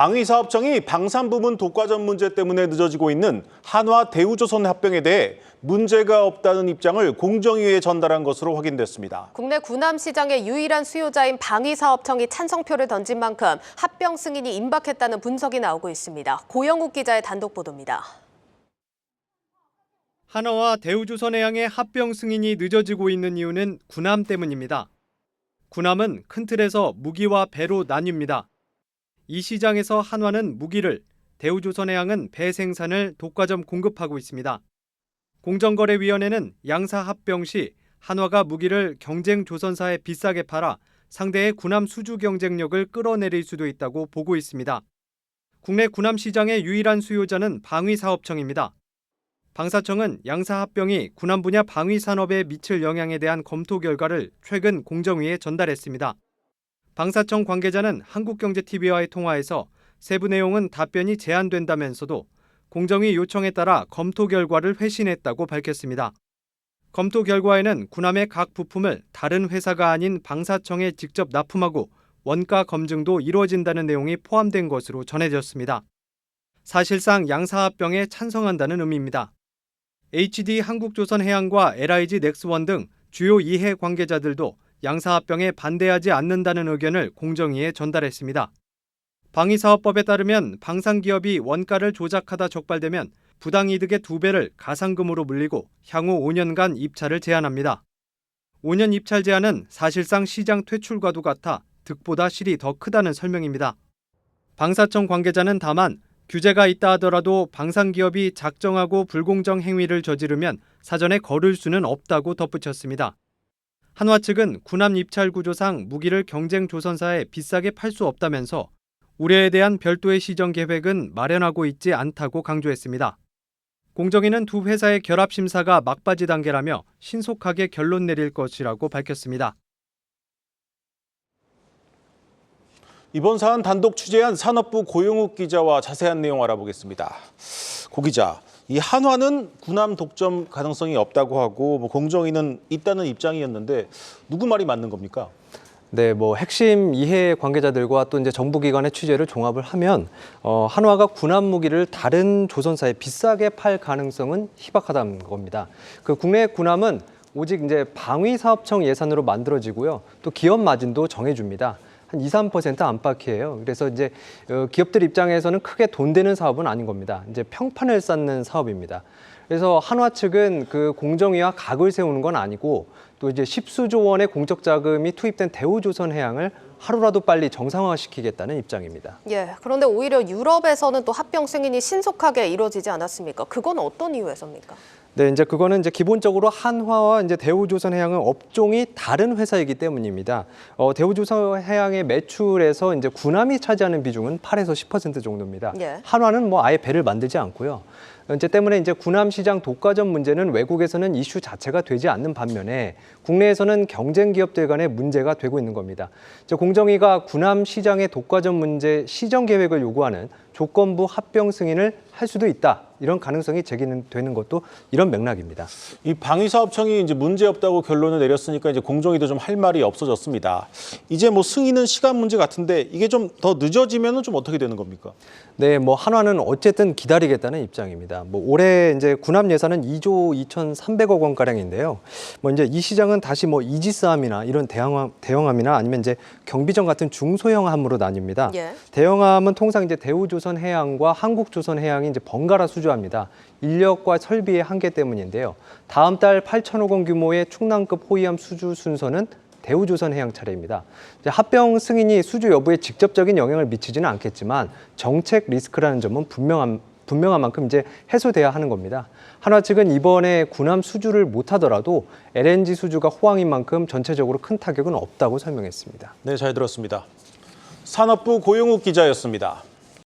방위사업청이 방산 부문 독과점 문제 때문에 늦어지고 있는 한화 대우조선 합병에 대해 문제가 없다는 입장을 공정위에 전달한 것으로 확인됐습니다. 국내 군함 시장의 유일한 수요자인 방위사업청이 찬성표를 던진 만큼 합병 승인이 임박했다는 분석이 나오고 있습니다. 고영욱 기자의 단독 보도입니다. 한화와 대우조선해양의 합병 승인이 늦어지고 있는 이유는 군함 때문입니다. 군함은 큰 틀에서 무기와 배로 나뉩니다. 이 시장에서 한화는 무기를, 대우조선해양은 배 생산을 독과점 공급하고 있습니다. 공정거래위원회는 양사 합병 시 한화가 무기를 경쟁 조선사에 비싸게 팔아 상대의 군함 수주 경쟁력을 끌어내릴 수도 있다고 보고 있습니다. 국내 군함 시장의 유일한 수요자는 방위사업청입니다. 방사청은 양사 합병이 군함 분야 방위 산업에 미칠 영향에 대한 검토 결과를 최근 공정위에 전달했습니다. 방사청 관계자는 한국경제TV와의 통화에서 세부 내용은 답변이 제한된다면서도 공정위 요청에 따라 검토 결과를 회신했다고 밝혔습니다. 검토 결과에는 군함의 각 부품을 다른 회사가 아닌 방사청에 직접 납품하고 원가 검증도 이루어진다는 내용이 포함된 것으로 전해졌습니다. 사실상 양사합병에 찬성한다는 의미입니다. HD 한국조선해양과 LIG 넥스원 등 주요 이해 관계자들도 양사합병에 반대하지 않는다는 의견을 공정위에 전달했습니다. 방위사업법에 따르면 방산기업이 원가를 조작하다 적발되면 부당이득의 2배를 가상금으로 물리고 향후 5년간 입찰을 제한합니다. 5년 입찰 제한은 사실상 시장 퇴출과도 같아 득보다 실이 더 크다는 설명입니다. 방사청 관계자는 다만 규제가 있다 하더라도 방산기업이 작정하고 불공정 행위를 저지르면 사전에 거를 수는 없다고 덧붙였습니다. 한화 측은 군함 입찰 구조상 무기를 경쟁 조선사에 비싸게 팔 수 없다면서 우려에 대한 별도의 시정 계획은 마련하고 있지 않다고 강조했습니다. 공정위는 두 회사의 결합 심사가 막바지 단계라며 신속하게 결론 내릴 것이라고 밝혔습니다. 이번 사안 단독 취재한 산업부 고영욱 기자와 자세한 내용 알아보겠습니다. 고 기자, 이 한화는 군함 독점 가능성이 없다고 하고 공정위는 있다는 입장이었는데 누구 말이 맞는 겁니까? 네, 핵심 이해 관계자들과 또 이제 정부기관의 취재를 종합을 하면 한화가 군함 무기를 다른 조선사에 비싸게 팔 가능성은 희박하다는 겁니다. 그 국내 군함은 오직 이제 방위사업청 예산으로 만들어지고요, 또 기업 마진도 정해줍니다. 한 2~3% 안팎이에요. 그래서 이제 기업들 입장에서는 크게 돈 되는 사업은 아닌 겁니다. 이제 평판을 쌓는 사업입니다. 그래서 한화 측은 그 공정위와 각을 세우는 건 아니고 또 이제 십수조 원의 공적 자금이 투입된 대우조선해양을 하루라도 빨리 정상화시키겠다는 입장입니다. 예, 그런데 오히려 유럽에서는 또 합병 승인이 신속하게 이루어지지 않았습니까? 그건 어떤 이유에서입니까? 네, 이제 그거는 이제 기본적으로 한화와 이제 대우조선해양은 업종이 다른 회사이기 때문입니다. 대우조선해양의 매출에서 이제 군함이 차지하는 비중은 8에서 10% 정도입니다. 예. 한화는 아예 배를 만들지 않고요. 이제 때문에 이제 군함 시장 독과점 문제는 외국에서는 이슈 자체가 되지 않는 반면에 국내에서는 경쟁 기업들 간의 문제가 되고 있는 겁니다. 공정위가 군함 시장의 독과점 문제 시정 계획을 요구하는 조건부 합병 승인을 할 수도 있다, 이런 가능성이 제기되는 것도 이런 맥락입니다. 이 방위사업청이 이제 문제 없다고 결론을 내렸으니까 이제 공정위도 좀 할 말이 없어졌습니다. 이제 승인은 시간 문제 같은데 이게 좀 더 늦어지면은 좀 어떻게 되는 겁니까? 네, 한화는 어쨌든 기다리겠다는 입장입니다. 올해 이제 군함 예산은 2조 2,300억 원 가량인데요. 이제 이 시장은 다시 이지스함이나 이런 대형함이나 아니면 이제 경비정 같은 중소형 함으로 나뉩니다. 예. 대형함은 통상 이제 대우조선해양과 한국조선해양이 이제 번갈아 수주합니다. 인력과 설비의 한계 때문인데요. 다음 달 8,000억 원 규모의 충남급 호위함 수주 순서는 대우조선해양 차례입니다. 합병 승인이 수주 여부에 직접적인 영향을 미치지는 않겠지만 정책 리스크라는 점은 분명한 만큼 이제 해소돼야 하는 겁니다. 한화 측은 이번에 군함 수주를 못하더라도 LNG 수주가 호황인 만큼 전체적으로 큰 타격은 없다고 설명했습니다. 네, 잘 들었습니다. 산업부 고영욱 기자였습니다.